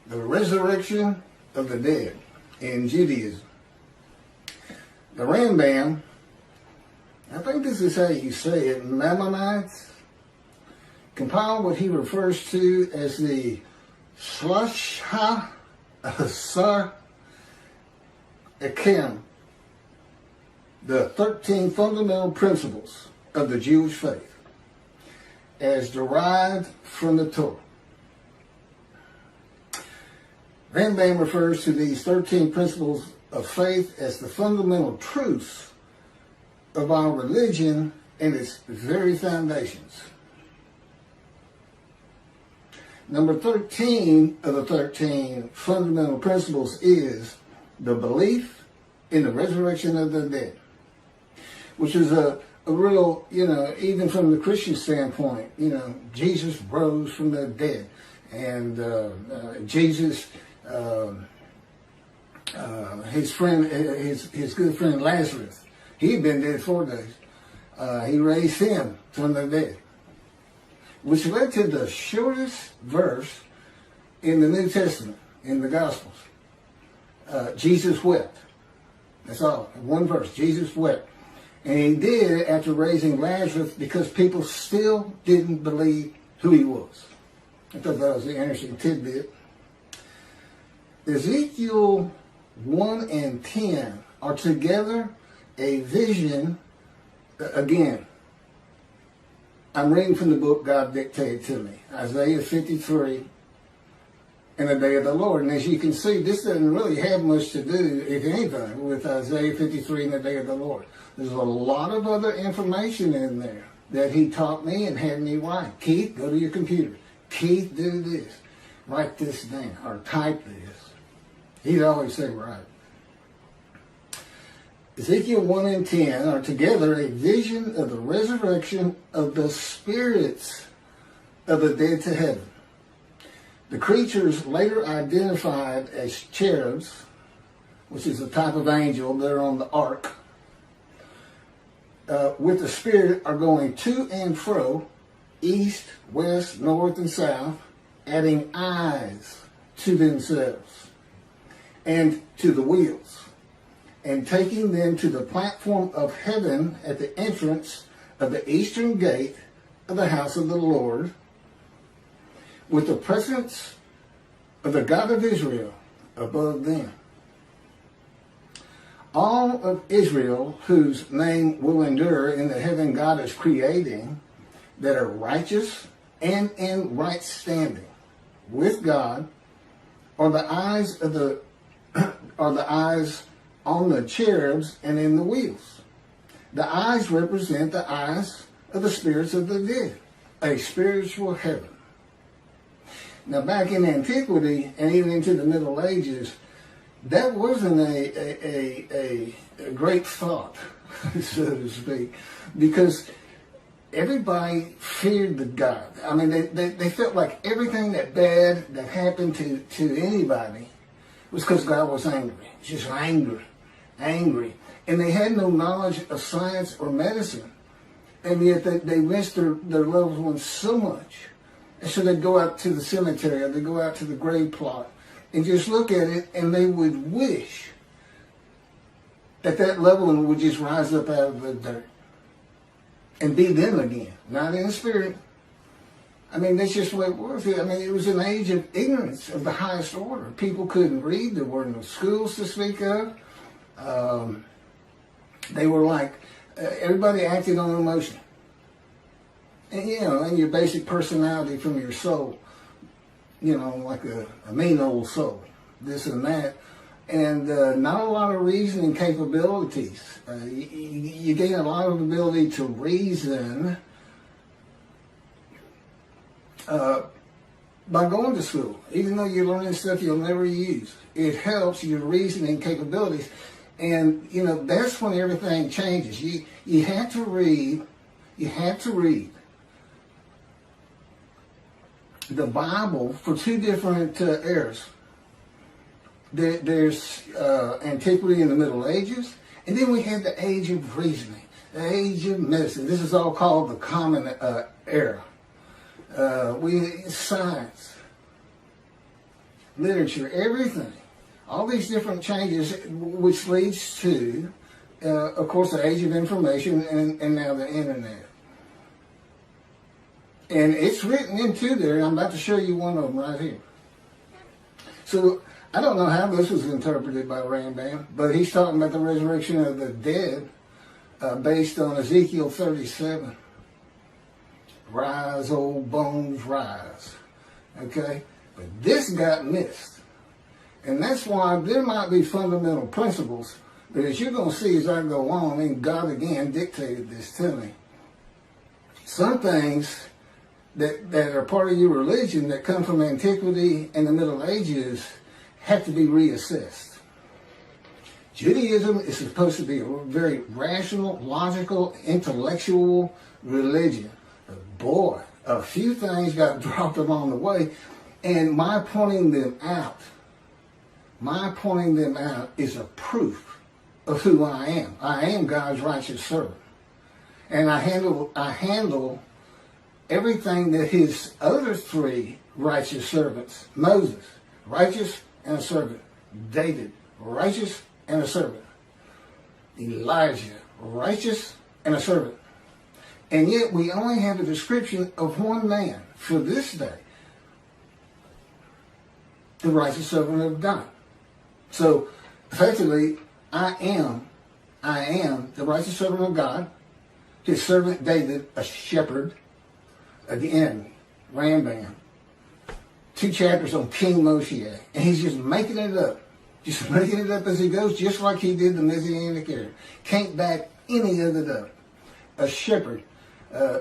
The resurrection of the dead in Judaism. The Rambam, I think this is how you say it, Maimonides, compiled what he refers to as the Shlohah Asar Ikkarim, the 13 fundamental principles of the Jewish faith, as derived from the Torah. Rambam refers to these 13 principles of faith as the fundamental truths of our religion and its very foundations. Number 13 of the 13 fundamental principles is the belief in the resurrection of the dead, which is a real, even from the Christian standpoint, Jesus rose from the dead, and Jesus, his good friend Lazarus, he'd been dead 4 days. He raised him from the dead, which led to the shortest verse in the New Testament, in the Gospels. Jesus wept. That's all. One verse. Jesus wept. And he did after raising Lazarus because people still didn't believe who he was. I thought that was an interesting tidbit. Ezekiel 1 and 10 are together a vision. Again, I'm reading from the book God dictated to me, Isaiah 53 and the day of the Lord. And as you can see, this doesn't really have much to do, if anything, with Isaiah 53 and the day of the Lord. There's a lot of other information in there that he taught me and had me write. Keith, go to your computer. Keith, do this. Write this down or type this. He'd always say, right. Ezekiel 1 and 10 are together a vision of the resurrection of the spirits of the dead to heaven. The creatures later identified as cherubs, which is a type of angel, they're on the ark, with the spirit are going to and fro, east, west, north, and south, adding eyes to themselves and to the wheels, and taking them to the platform of heaven at the entrance of the eastern gate of the house of the Lord, with the presence of the God of Israel above them. All of Israel, whose name will endure in the heaven God is creating, that are righteous and in right standing with God, are the eyes of the eyes on the cherubs and in the wheels. The eyes represent the eyes of the spirits of the dead, a spiritual heaven. Now, back in antiquity and even into the Middle Ages, that wasn't a great thought, so to speak, because everybody feared the God. I mean, they felt like everything that bad that happened to anybody was because God was angry, just angry. And they had no knowledge of science or medicine, and yet they missed their loved ones so much. And so they'd go out to the cemetery, or they'd go out to the grave plot, and just look at it, and they would wish that loved one would just rise up out of the dirt and be them again, not in spirit. I mean, that's just what it was. I mean, it was an age of ignorance of the highest order. People couldn't read. There were no schools to speak of. They were like, everybody acted on emotion. And, and your basic personality from your soul, like a mean old soul, this and that. And not a lot of reasoning capabilities. You gain a lot of ability to reason by going to school, even though you're learning stuff you'll never use. It helps your reasoning capabilities. And, that's when everything changes. You have to read the Bible for two different eras. There's antiquity in the Middle Ages, and then we had the age of reasoning. The age of medicine. This is all called the common era. Science, literature, everything. All these different changes, which leads to, of course, the age of information and now the internet. And it's written into there. I'm about to show you one of them right here. So I don't know how this was interpreted by Rambam, but he's talking about the resurrection of the dead based on Ezekiel 37. Rise, old bones, rise. Okay? But this got missed. And that's why there might be fundamental principles, but as you're going to see as I go on, and God again dictated this to me, some things that are part of your religion that come from antiquity and the Middle Ages have to be reassessed. Judaism is supposed to be a very rational, logical, intellectual religion. But boy, a few things got dropped along the way, and my pointing them out is a proof of who I am. I am God's righteous servant. And I handle everything that his other three righteous servants, Moses, righteous and a servant. David, righteous and a servant. Elijah, righteous and a servant. And yet we only have a description of one man for this day. The righteous servant of God. So effectively, I am the righteous servant of God. His servant David, a shepherd. Again, Rambam. 2 chapters on King Moshe. And he's just making it up. Just making it up as he goes, just like he did the Messianic era. Can't back any of it up. A shepherd.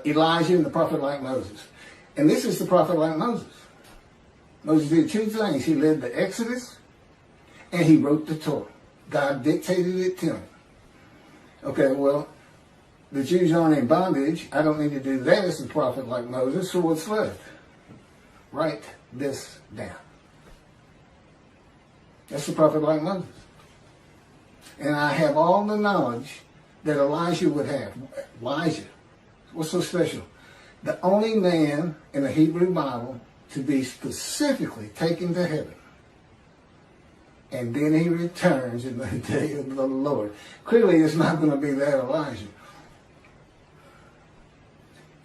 Elijah and the prophet like Moses. And this is the prophet like Moses. Moses did 2 things. He led the Exodus and he wrote the Torah. God dictated it to him. Okay, well, the Jews aren't in bondage. I don't need to do that as a prophet like Moses. So what's left? Write this down. That's the prophet like Moses. And I have all the knowledge that Elijah would have. Elijah. What's so special? The only man in the Hebrew Bible to be specifically taken to heaven. And then he returns in the day of the Lord. Clearly, it's not going to be that Elijah.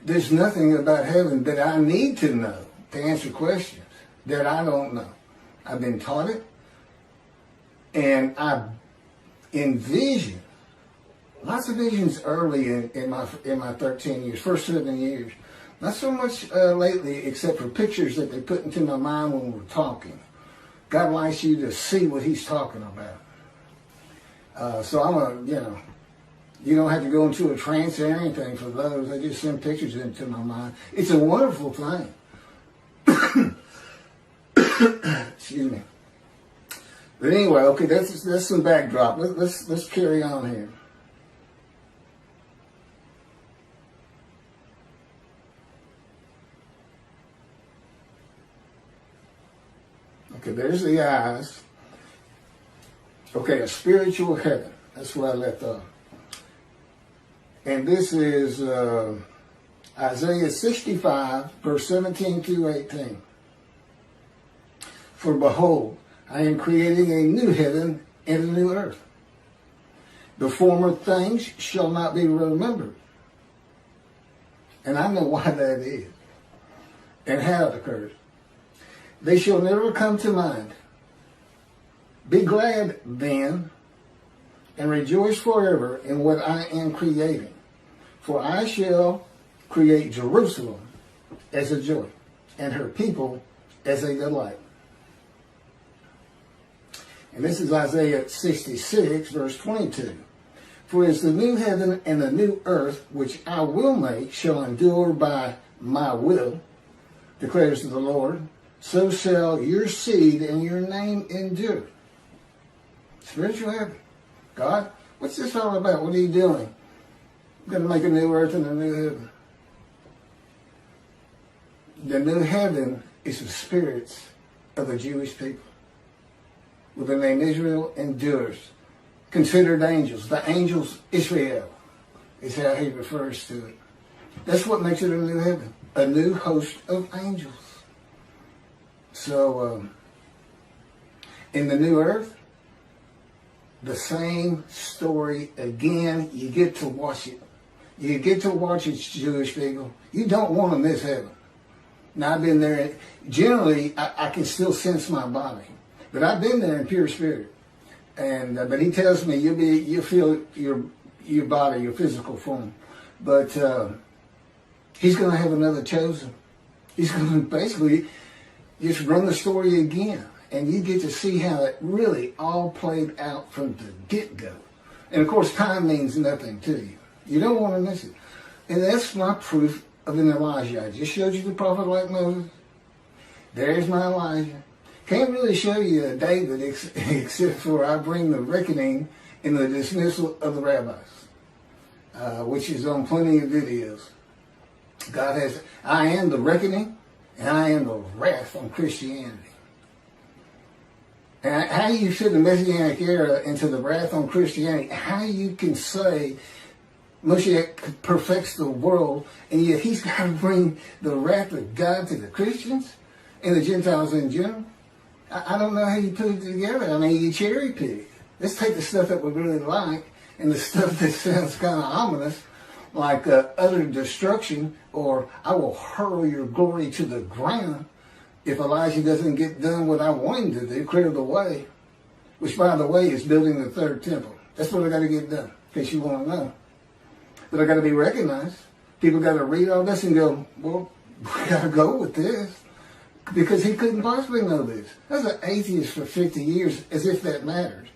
There's nothing about heaven that I need to know to answer questions that I don't know. I've been taught it. And I envision lots of visions early in my 13 years, first 7 years. Not so much lately, except for pictures that they put into my mind when we're talking. God likes you to see what he's talking about. So you don't have to go into a trance or anything for those. I just send pictures into my mind. It's a wonderful thing. Excuse me. But anyway, okay, that's some backdrop. Let's carry on here. Okay, there's the eyes. Okay, a spiritual heaven. That's where I left off. And this is Isaiah 65, verse 17 through 18. For behold, I am creating a new heaven and a new earth. The former things shall not be remembered. And I know why that is and how it occurs. They shall never come to mind. Be glad then and rejoice forever in what I am creating. For I shall create Jerusalem as a joy and her people as a delight. And this is Isaiah 66, verse 22. For as the new heaven and the new earth, which I will make, shall endure by my will, declares the Lord, so shall your seed and your name endure. Spiritual heaven. God, what's this all about? What are you doing? I'm going to make a new earth and a new heaven. The new heaven is the spirits of the Jewish people. With the name Israel endures. Considered angels. The angels Israel. is how he refers to it. That's what makes it a new heaven, a new host of angels. So, in the new earth, the same story again. You get to watch it. You get to watch it, Jewish people. You don't want to miss heaven. Now, I've been there. Generally, I can still sense my body, but I've been there in pure spirit. And but he tells me you'll feel your body, your physical form, but he's going to have another chosen. He's going to basically just run the story again, and you get to see how it really all played out from the get-go. And of course, time means nothing to you. You don't want to miss it. And that's my proof of an Elijah. I just showed you the prophet like Moses. There's my Elijah. Can't really show you a David except for I bring the reckoning in the dismissal of the rabbis, which is on plenty of videos. God has, I am the reckoning, and I am the wrath on Christianity. And how you fit the Messianic era into the wrath on Christianity, how you can say Moshe perfects the world, and yet he's got to bring the wrath of God to the Christians and the Gentiles in general. I don't know how you put it together. I mean, you cherry pick. Let's take the stuff that we really like and the stuff that sounds kind of ominous, like utter destruction, or I will hurl your glory to the ground if Elijah doesn't get done what I want him to do, clear the way, which, by the way, is building the third temple. That's what I got to get done, in case you want to know. But I got to be recognized. People got to read all this and go, well, we got to go with this. Because he couldn't possibly know this. I was an atheist for 50 years, as if that matters.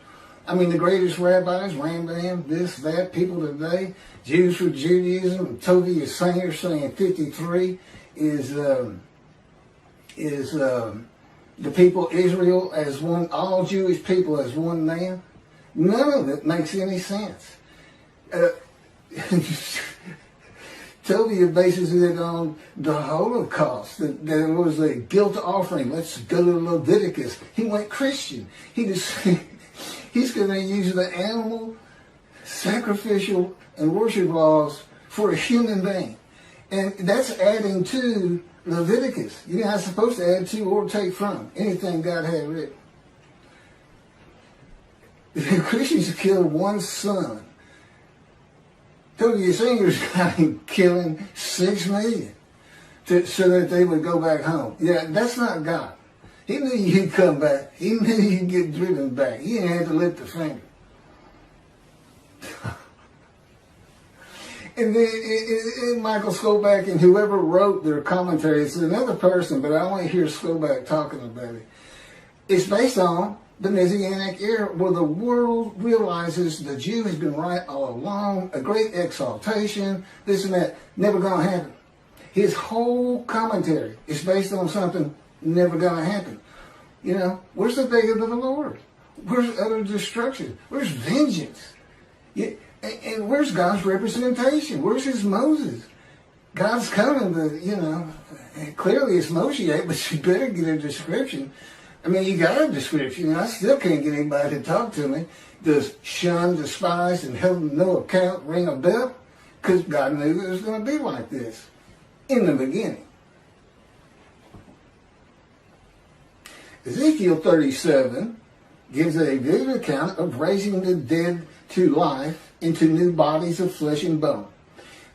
I mean, the greatest rabbis, Rambam, this, that, people today, Jews for Judaism, Tovia Singer saying 53 is the people Israel as one, all Jewish people as one man. None of it makes any sense. Tovia bases it on the Holocaust, that there was a guilt offering. Let's go to Leviticus. He went Christian. He's going to use the animal, sacrificial, and worship laws for a human being. And that's adding to Leviticus. You're not supposed to add to or take from anything God had written. The Christians killed one son. Tovia Singer's got him killing 6 million so that they would go back home. Yeah, that's not God. He knew you'd come back. He knew you'd get driven back. He didn't have to lift a finger. And then Michael Skoback and whoever wrote their commentary, it's another person, but I only hear Skoback talking about it. It's based on the Messianic era, where the world realizes the Jew has been right all along, a great exaltation, this and that, never going to happen. His whole commentary is based on something never going to happen. You know, where's the day of the Lord? Where's utter destruction? Where's vengeance? And where's God's representation? Where's his Moses? God's coming to, you know, clearly it's Moshe, but you better get a description. I mean, you got a description. I still can't get anybody to talk to me. Does shun, despise, and held no account ring a bell? Because God knew it was going to be like this in the beginning. Ezekiel 37 gives a vivid account of raising the dead to life into new bodies of flesh and bone.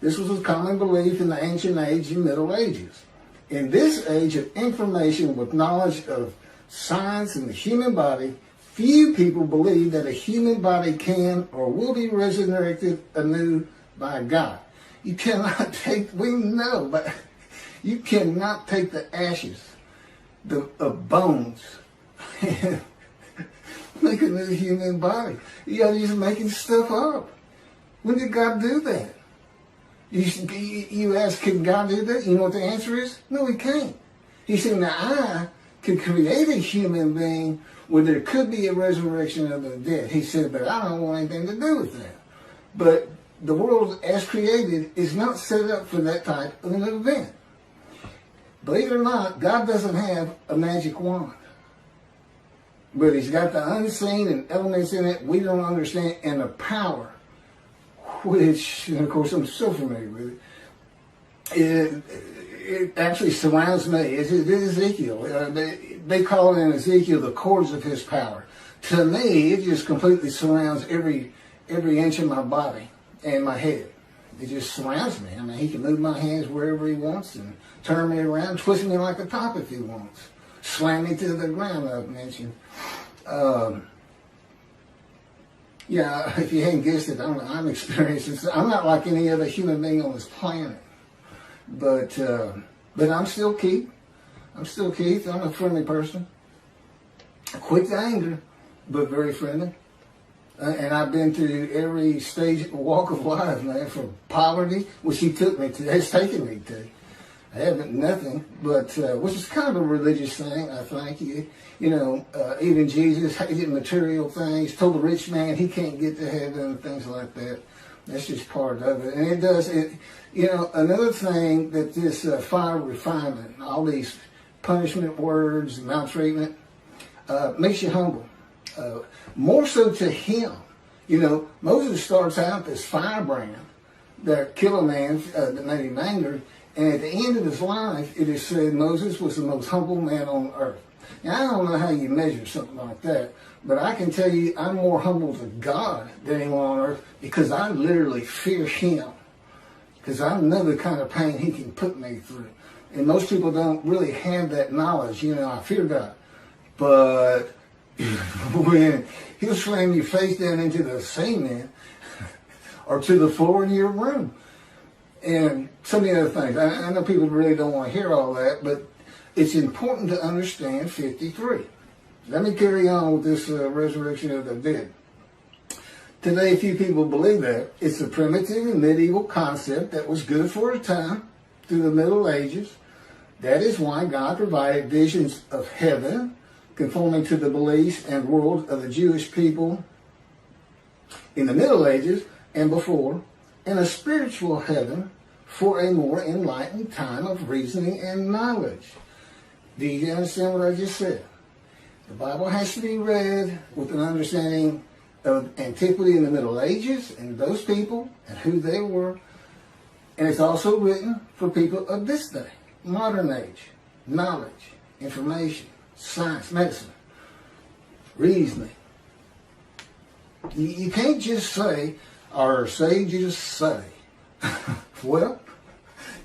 This was a common belief in the ancient age and Middle Ages. In this age of information with knowledge of science and the human body, few people believe that a human body can or will be resurrected anew by God. You cannot take, we know, but you cannot take the ashes of bones and make a new human body. You're just making stuff up. When did God do that? You ask, can God do that? You know what the answer is? No, he can't. He said, now I can create a human being where there could be a resurrection of the dead. He said, but I don't want anything to do with that. But the world as created is not set up for that type of an event. Believe it or not, God doesn't have a magic wand. But he's got the unseen and elements in it we don't understand, and the power which, and of course, I'm so familiar with it. It actually surrounds me. It is Ezekiel. They call it in Ezekiel the cords of his power. To me, it just completely surrounds every inch of my body and my head. It just surrounds me. I mean, he can move my hands wherever he wants and turn me around, twist me like a top if he wants, slam me to the ground, I've mentioned. Yeah, if you hadn't guessed it, I'm experiencing. I'm not like any other human being on this planet. But I'm still Keith. I'm a friendly person. Quick to anger, but very friendly. And I've been through every stage, walk of life, man, from poverty, which he took me to, has taken me to. I haven't nothing, but which is kind of a religious thing, I think. Even Jesus hated material things, told the rich man he can't get to heaven and things like that. That's just part of it. And it does, another thing that this fire refinement, all these punishment words, maltreatment, makes you humble. More so to him. Moses starts out this firebrand that killed a man that made him angry. And at the end of his life, it is said Moses was the most humble man on earth. Now, I don't know how you measure something like that, but I can tell you I'm more humble to God than anyone on earth because I literally fear him. Because I know the kind of pain he can put me through. And most people don't really have that knowledge. I fear God. But when he'll slam your face down into the cement or to the floor in your room. And some of the other things. I know people really don't want to hear all that, but it's important to understand 53. Let me carry on with this resurrection of the dead. Today, few people believe that. It's a primitive and medieval concept that was good for a time through the Middle Ages. That is why God provided visions of heaven, conforming to the beliefs and world of the Jewish people in the Middle Ages and before, and a spiritual heaven for a more enlightened time of reasoning and knowledge. Do you understand what I just said? The Bible has to be read with an understanding of antiquity in the Middle Ages and those people and who they were. And it's also written for people of this day, modern age, knowledge, information, science, medicine, reasoning. You can't just say, or say just say. Well,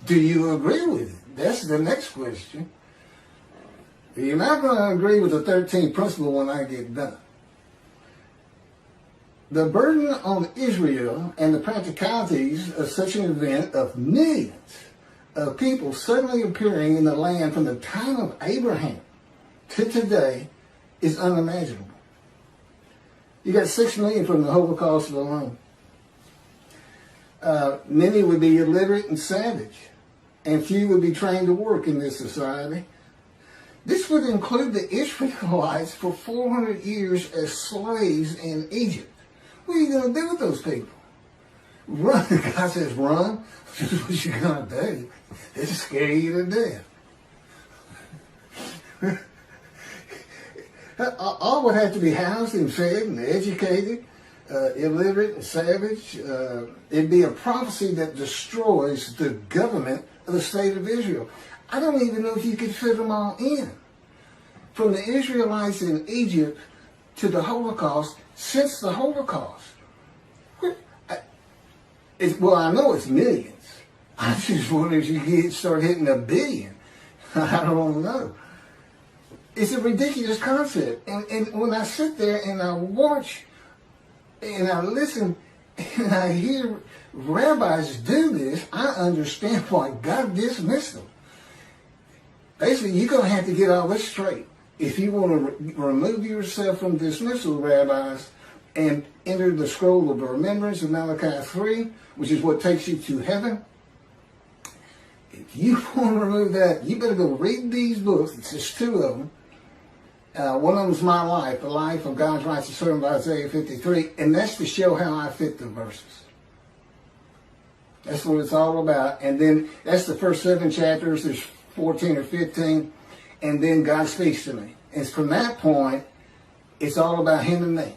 do you agree with it? That's the next question. You're not going to agree with the 13th principle when I get done. The burden on Israel and the practicalities of such an event of millions of people suddenly appearing in the land from the time of Abraham to today is unimaginable. You got 6 million from the Holocaust alone. Many would be illiterate and savage, and few would be trained to work in this society. This would include the Israelites for 400 years as slaves in Egypt. What are you going to do with those people? Run. God says run. This is what you're going to do. It'll scare you to death. All would have to be housed and fed and educated, illiterate and savage. It'd be a prophecy that destroys the government of the state of Israel. I don't even know if you could fit them all in. From the Israelites in Egypt to the Holocaust, since the Holocaust. I know it's millions. I just wonder if you start hitting a billion. I don't know. It's a ridiculous concept. And when I sit there and I watch and I listen and I hear rabbis do this, I understand why God dismissed them. Basically, you're going to have to get all this straight. If you want to remove yourself from dismissal, rabbis, and enter the scroll of remembrance of Malachi 3, which is what takes you to heaven, if you want to remove that, you better go read these books. It's just 2 of them. One of them is my life, the life of God's righteous servant by Isaiah 53, and that's to show how I fit the verses. That's what it's all about. And then that's the first 7 chapters. There's 14 or 15, and then God speaks to me. And from that point, it's all about him and me.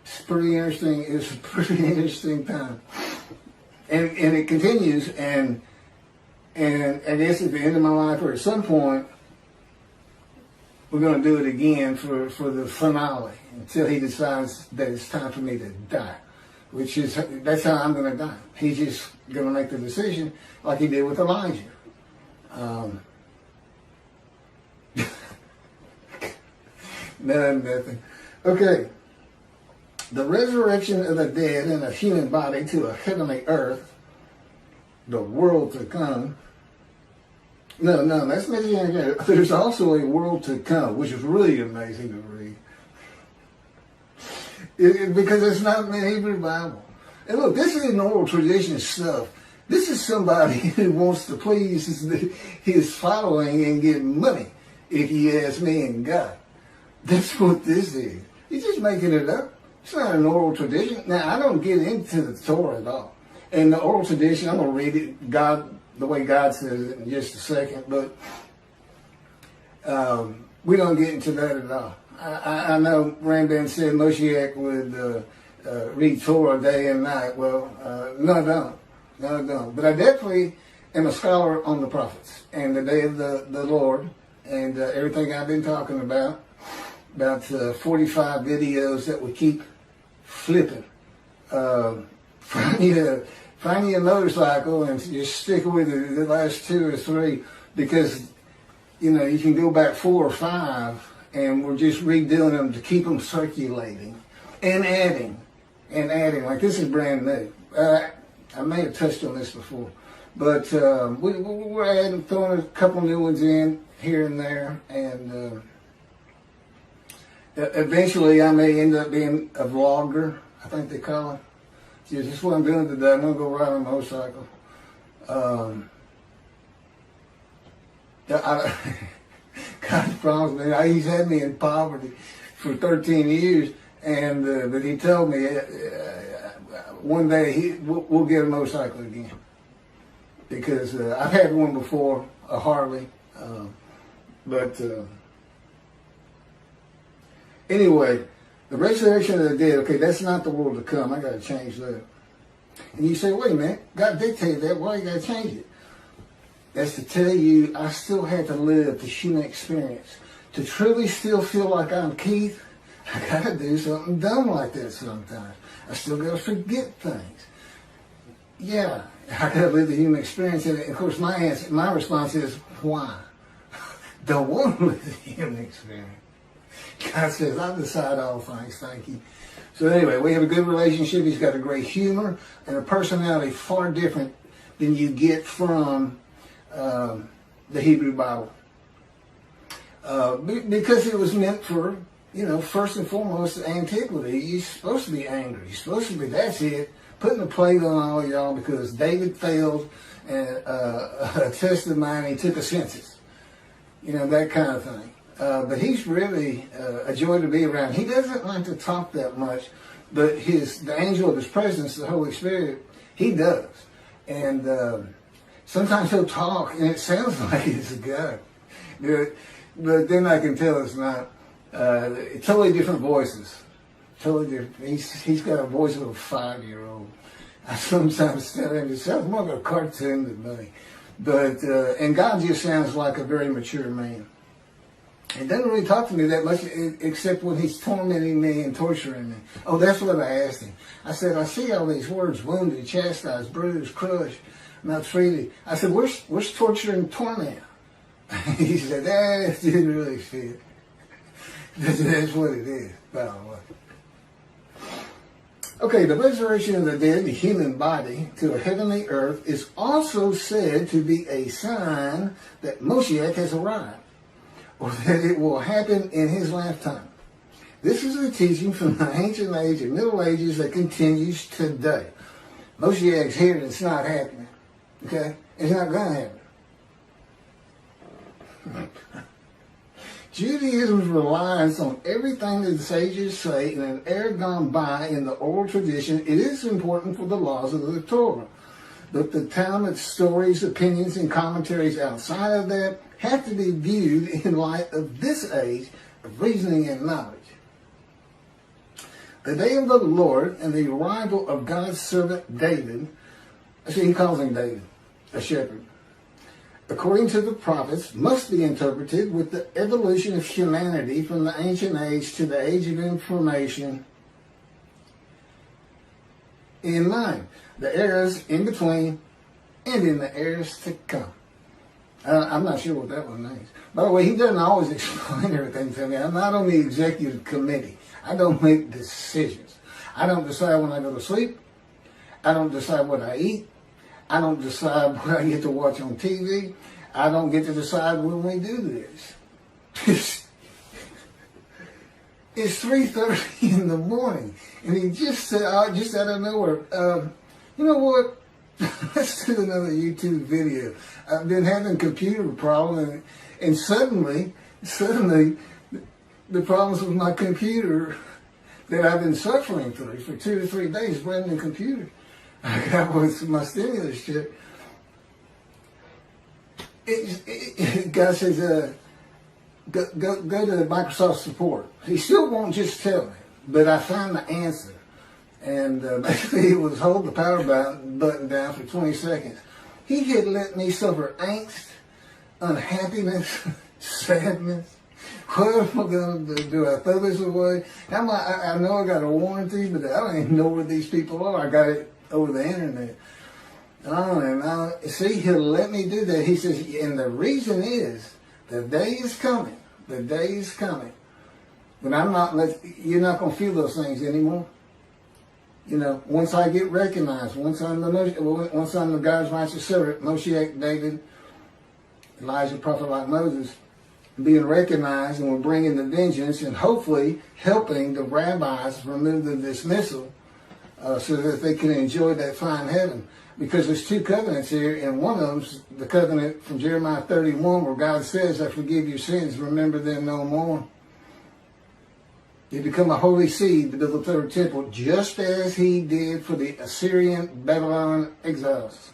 It's pretty interesting. It's a pretty interesting time. And it continues, and I guess at the end of my life or at some point, we're going to do it again for the finale until he decides that it's time for me to die, that's how I'm going to die. He's just going to make the decision like he did with Elijah. Nothing. Okay. The resurrection of the dead in a human body to a heavenly earth, the world to come. No, that's Messianic. There's also a world to come, which is really amazing to read. Because it's not in the Hebrew Bible. And look, this isn't oral tradition stuff. This is somebody who wants to please his following and get money, if you ask me and God. That's what this is. He's just making it up. It's not an oral tradition. Now, I don't get into the Torah at all. And the oral tradition, I'm going to read it the way God says it in just a second, but we don't get into that at all. I know Rambam said Moshiach would read Torah day and night. Well, no, I don't. But I definitely am a scholar on the prophets and the day of the Lord and everything I've been talking about 45 videos that we keep flipping. Find you a motorcycle and just stick with it the last 2 or 3 because, you can go back 4 or 5 and we're just redoing them to keep them circulating and adding. Like this is brand new. I may have touched on this before, but we're adding, throwing a couple new ones in here and there, and eventually I may end up being a vlogger, I think they call it. Yeah, that's what I'm doing today. I'm going to go ride on a motorcycle. God promised me. He's had me in poverty for 13 years, and but he told me one day we'll get a motorcycle again because I've had one before, a Harley, but anyway, the resurrection of the dead. Okay, that's not the world to come. I got to change that. And you say, wait a minute, God dictated that. Why you got to change it? That's to tell you, I still had to live the human experience. To truly still feel like I'm Keith, I got to do something dumb like that sometimes. I still got to forget things. Yeah, I got to live the human experience. And of course, my response is, why? Don't want to live the human experience. God says, I decide all things, thank you. So anyway, we have a good relationship. He's got a great humor and a personality far different than you get from the Hebrew Bible. Because it was meant for, first and foremost, antiquity. You're supposed to be angry. You're supposed to be, that's it, putting a plate on all of y'all because David failed a test of mine and he took a census. That kind of thing. But he's really a joy to be around. He doesn't like to talk that much, but the angel of his presence, the Holy Spirit, he does. And sometimes he'll talk, and it sounds like it's a God. But then I can tell it's not. Totally different voices. Totally different. He's got a voice of a 5-year-old. I sometimes tell him it sounds more like a cartoon than me. But and God just sounds like a very mature man. He doesn't really talk to me that much, except when he's tormenting me and torturing me. Oh, that's what I asked him. I said, I see all these words: wounded, chastised, bruised, crushed, maltreated. I said, where's torture and torment? He said, that didn't really fit. That's what it is, by the way. Okay, the resurrection of the dead, the human body, to a heavenly earth is also said to be a sign that Moshiach has arrived, or that it will happen in his lifetime. This is a teaching from the ancient age and Middle Ages that continues today. Moshiach's here and it's not happening. Okay? It's not going to happen. Judaism's reliance on everything that the sages say in an era gone by in the oral tradition, it is important for the laws of the Torah. But the Talmud's stories, opinions, and commentaries outside of that have to be viewed in light of this age of reasoning and knowledge. The day of the Lord and the arrival of God's servant David, See, he calls him David, a shepherd. According to the prophets, must be interpreted with the evolution of humanity from the ancient age to the age of information in mind. The eras in between and in the eras to come. I'm not sure what that one means. By the way, he doesn't always explain everything to me. I'm not on the executive committee. I don't make decisions. I don't decide when I go to sleep. I don't decide what I eat. I don't decide what I get to watch on TV. I don't get to decide when we do this. It's 3:30 in the morning, and he just said, just out of nowhere, you know what? Let's do another YouTube video. I've been having computer problems, and suddenly, the problems with my computer that I've been suffering through for 2 to 3 days, brand new computer I got with my stimulus check. God says, go to Microsoft support. He still won't just tell me, but I found the answer. And basically it was hold the power button down for 20 seconds. He had let me suffer angst, unhappiness, sadness. What am I going to do? I throw this away? I know I got a warranty, but I don't even know where these people are. I got it over the internet. See, he'll let me do that. He says, and the reason is, the day is coming. The day is coming. But you're not going to feel those things anymore. You know, once I get recognized, once I'm the God's righteous servant, Moshiach, David, Elijah, prophet like Moses, being recognized, and we're bringing the vengeance and hopefully helping the rabbis remove the dismissal so that they can enjoy that fine heaven. Because there's 2 covenants here, and one of them's the covenant from Jeremiah 31 where God says, I forgive your sins, remember them no more. They become a holy seed to build the 3rd temple, just as he did for the Assyrian Babylon exiles.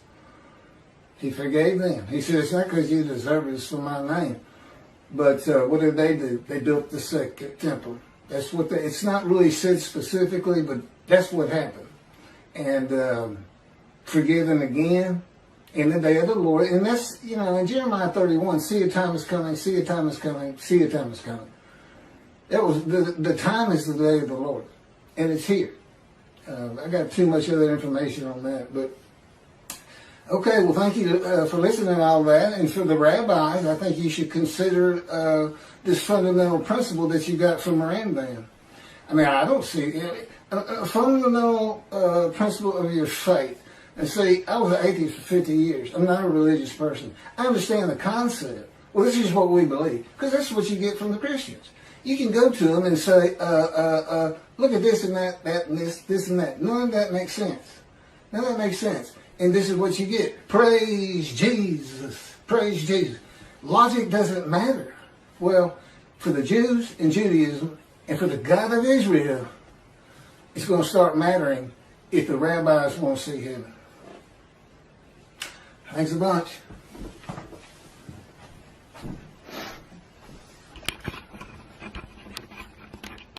He forgave them. He said, it's not because you deserve it, it's for my name. But what did they do? They built the 2nd temple. That's what it's not really said specifically, but that's what happened. And forgiven again in the day of the Lord. And that's, you know, in Jeremiah 31, see a time is coming, see a time is coming, see a time is coming. That was the time is the day of the Lord, and it's here. I got too much other information on that, but okay. Well, thank you for listening to all that, and for the rabbis, I think you should consider this fundamental principle that you got from Rambam. I mean, I don't see a fundamental principle of your faith. And see, I was an atheist for 50 years. I'm not a religious person. I understand the concept. Well, this is what we believe, because that's what you get from the Christians. You can go to them and say, look at this and that, and this and that. None of that makes sense. None of that makes sense. And this is what you get. Praise Jesus. Praise Jesus. Logic doesn't matter. Well, for the Jews in Judaism and for the God of Israel, it's going to start mattering if the rabbis won't see heaven. Thanks a bunch.